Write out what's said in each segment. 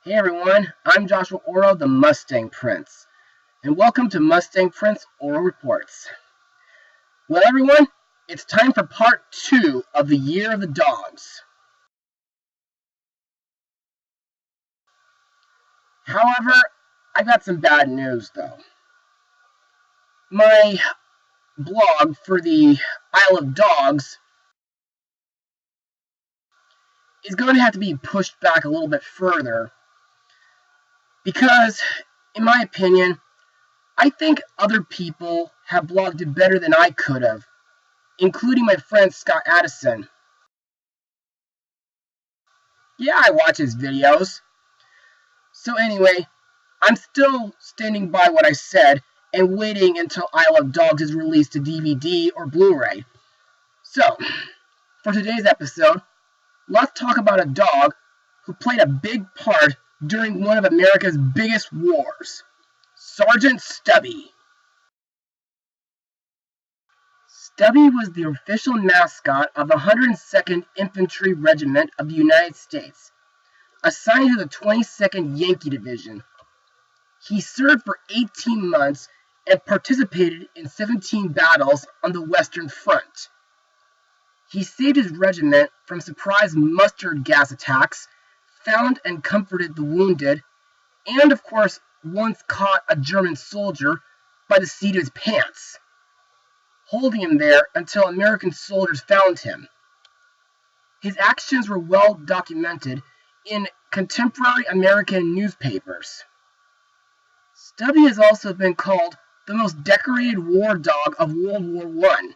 Hey everyone, I'm Joshua Orro, the Mustang Prince, and welcome to Mustang Prince Orro Reports. Well everyone, it's time for part 2 of the Year of the Dogs. However, I got some bad news though. My blog for the Isle of Dogs is going to have to be pushed back a little bit further because, in my opinion, I think other people have blogged it better than I could have, including my friend Scott Addison. Yeah, I watch his videos. So anyway, I'm still standing by what I said and waiting until Isle of Dogs is released to DVD or Blu-ray. So, for today's episode, let's talk about a dog who played a big part during one of America's biggest wars, Sergeant Stubby. Stubby was the official mascot of the 102nd Infantry Regiment of the United States, assigned to the 22nd Yankee Division. He served for 18 months and participated in 17 battles on the Western Front. He saved his regiment from surprise mustard gas attacks, found and comforted the wounded, and of course once caught a German soldier by the seat of his pants, holding him there until American soldiers found him. His actions were well documented in contemporary American newspapers. Stubby has also been called the most decorated war dog of World War I,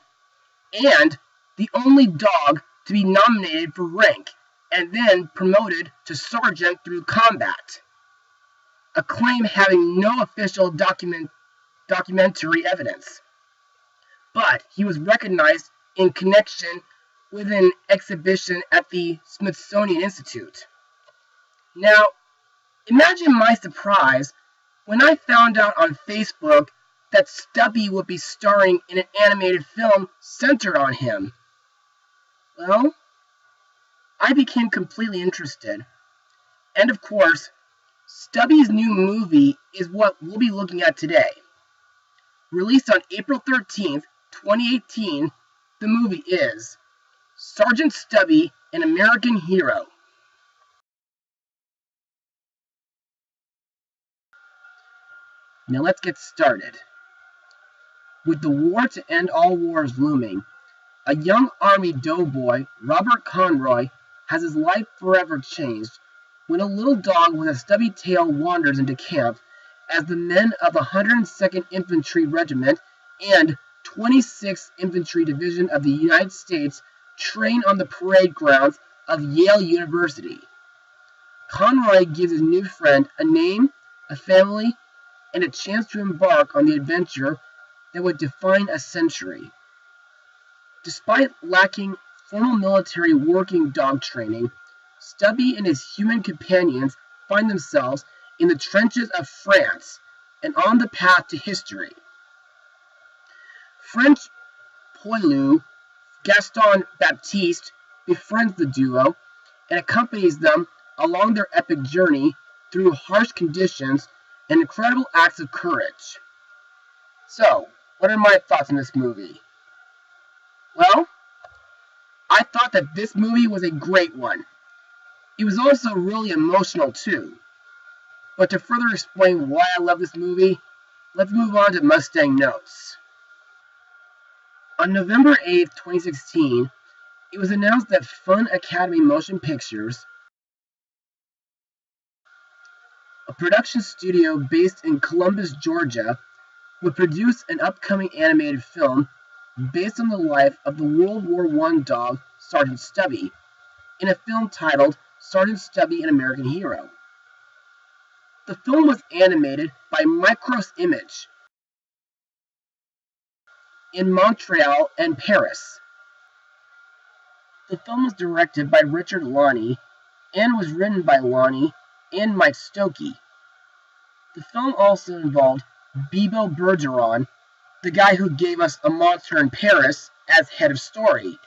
and the only dog to be nominated for rank and then promoted to sergeant through combat, a claim having no official documentary evidence. But he was recognized in connection with an exhibition at the Smithsonian Institute. Now, imagine my surprise when I found out on Facebook that Stubby would be starring in an animated film centered on him. Well, I became completely interested. And of course, Stubby's new movie is what we'll be looking at today. Released on April 13th, 2018, the movie is Sergeant Stubby, an American Hero. Now let's get started. With the war to end all wars looming, a young Army doughboy, Robert Conroy, has his life forever changed when a little dog with a stubby tail wanders into camp as the men of the 102nd Infantry Regiment and 26th Infantry Division of the United States train on the parade grounds of Yale University. Conroy gives his new friend a name, a family, and a chance to embark on the adventure that would define a century. Despite lacking formal military working dog training, Stubby and his human companions find themselves in the trenches of France and on the path to history. French poilu Gaston Baptiste befriends the duo and accompanies them along their epic journey through harsh conditions and incredible acts of courage. So, what are my thoughts on this movie? Well, I thought that this movie was a great one. It was also really emotional too. But to further explain why I love this movie, let's move on to Mustang Notes. On November 8th, 2016, it was announced that Fun Academy Motion Pictures, a production studio based in Columbus, Georgia, would produce an upcoming animated film based on the life of the World War I dog Sergeant Stubby, in a film titled Sergeant Stubby, an American Hero. The film was animated by Micros Image in Montreal and Paris. The film was directed by Richard Lonnie and was written by Lonnie and Mike Stokey. The film also involved Bibo Bergeron, the guy who gave us A Monster in Paris, as head of story.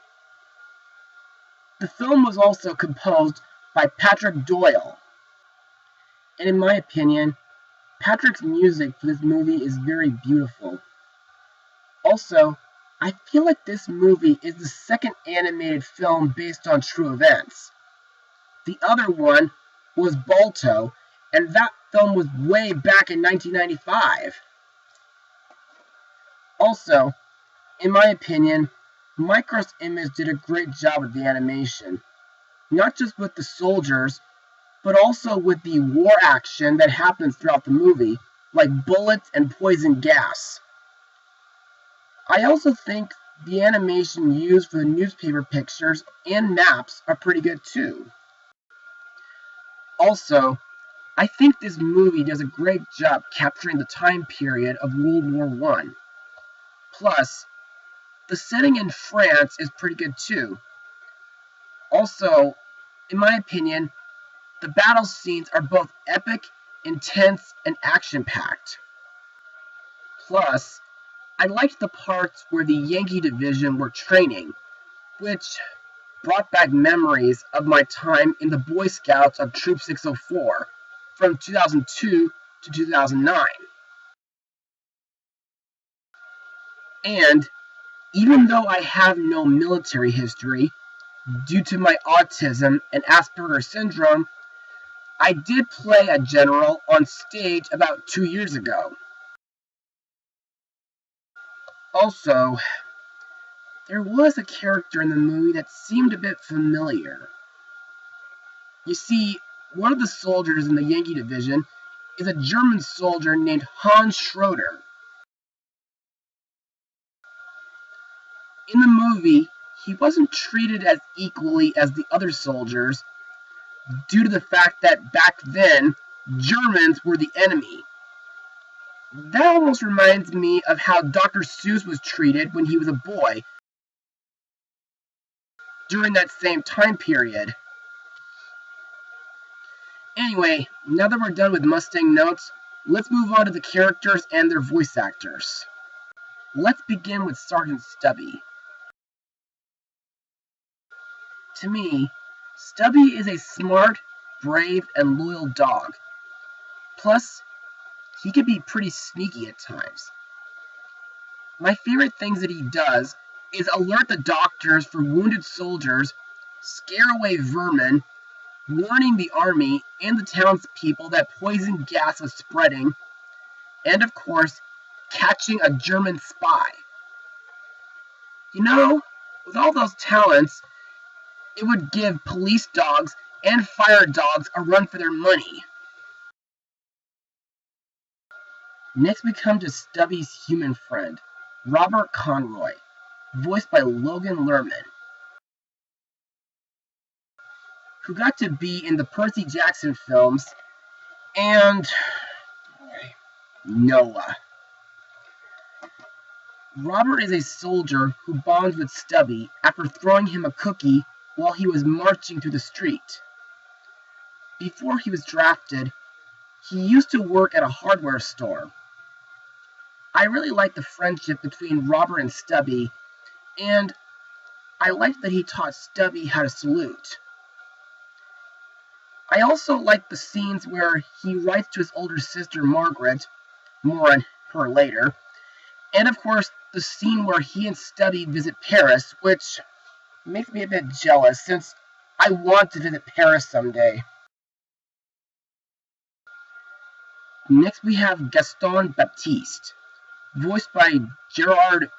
The film was also composed by Patrick Doyle. And in my opinion, Patrick's music for this movie is very beautiful. Also, I feel like this movie is the second animated film based on true events. The other one was Balto, and that film was way back in 1995. Also, in my opinion, Micros Image did a great job with the animation, not just with the soldiers, but also with the war action that happens throughout the movie, like bullets and poison gas. I also think the animation used for the newspaper pictures and maps are pretty good too. Also, I think this movie does a great job capturing the time period of World War I. Plus, the setting in France is pretty good too. Also, in my opinion, the battle scenes are both epic, intense, and action-packed. Plus, I liked the parts where the Yankee Division were training, which brought back memories of my time in the Boy Scouts of Troop 604 from 2002 to 2009. And even though I have no military history, due to my autism and Asperger's syndrome, I did play a general on stage about 2 years ago. Also, there was a character in the movie that seemed a bit familiar. You see, one of the soldiers in the Yankee Division is a German soldier named Hans Schroeder. In the movie, he wasn't treated as equally as the other soldiers due to the fact that back then, Germans were the enemy. That almost reminds me of how Dr. Seuss was treated when he was a boy during that same time period. Anyway, now that we're done with Mustang notes, let's move on to the characters and their voice actors. Let's begin with Sergeant Stubby. To me, Stubby is a smart, brave, and loyal dog. Plus, he can be pretty sneaky at times. My favorite things that he does is alert the doctors for wounded soldiers, scare away vermin, warning the army and the townspeople that poison gas was spreading, and of course, catching a German spy. You know, with all those talents, it would give police dogs and fire dogs a run for their money. Next we come to Stubby's human friend, Robert Conroy, voiced by Logan Lerman, who got to be in the Percy Jackson films and Noah. Robert is a soldier who bonds with Stubby after throwing him a cookie while he was marching through the street. Before he was drafted, he used to work at a hardware store. I really like the friendship between Robert and Stubby, and I liked that he taught Stubby how to salute. I also like the scenes where he writes to his older sister Margaret, more on her later, and of course the scene where he and Stubby visit Paris, which makes me a bit jealous since I want to visit Paris someday. Next we have Gaston Baptiste, voiced by Gerard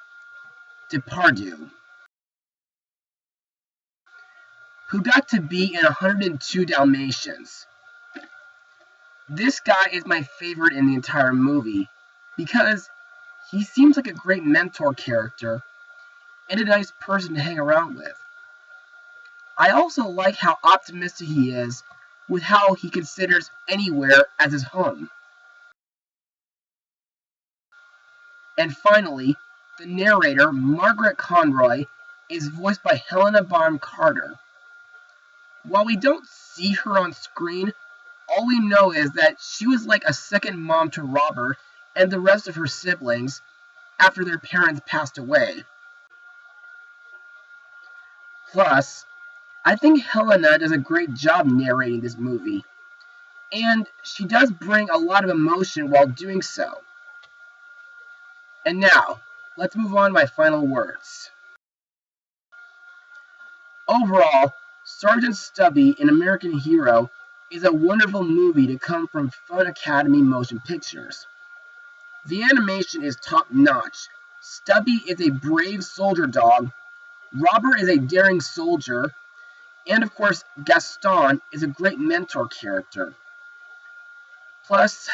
Depardieu, who got to be in 102 Dalmatians. This guy is my favorite in the entire movie because he seems like a great mentor character and a nice person to hang around with. I also like how optimistic he is with how he considers anywhere as his home. And finally, the narrator, Margaret Conroy, is voiced by Helena Bonham Carter. While we don't see her on screen, all we know is that she was like a second mom to Robert and the rest of her siblings after their parents passed away. Plus, I think Helena does a great job narrating this movie. and she does bring a lot of emotion while doing so. And now, let's move on to my final words. Overall, Sergeant Stubby, an American Hero, is a wonderful movie to come from Fun Academy Motion Pictures. The animation is top-notch. Stubby is a brave soldier dog, Robert is a daring soldier, and of course, Gaston is a great mentor character. Plus,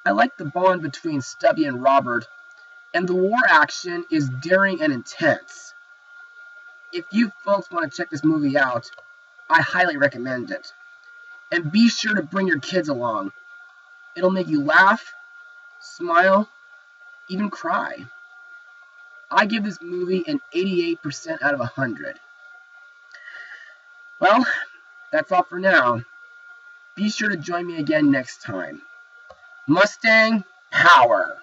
I like the bond between Stubby and Robert, and the war action is daring and intense. If you folks want to check this movie out, I highly recommend it. And be sure to bring your kids along. It'll make you laugh, smile, even cry. I give this movie an 88% out of 100. Well, that's all for now. Be sure to join me again next time. Mustang Power!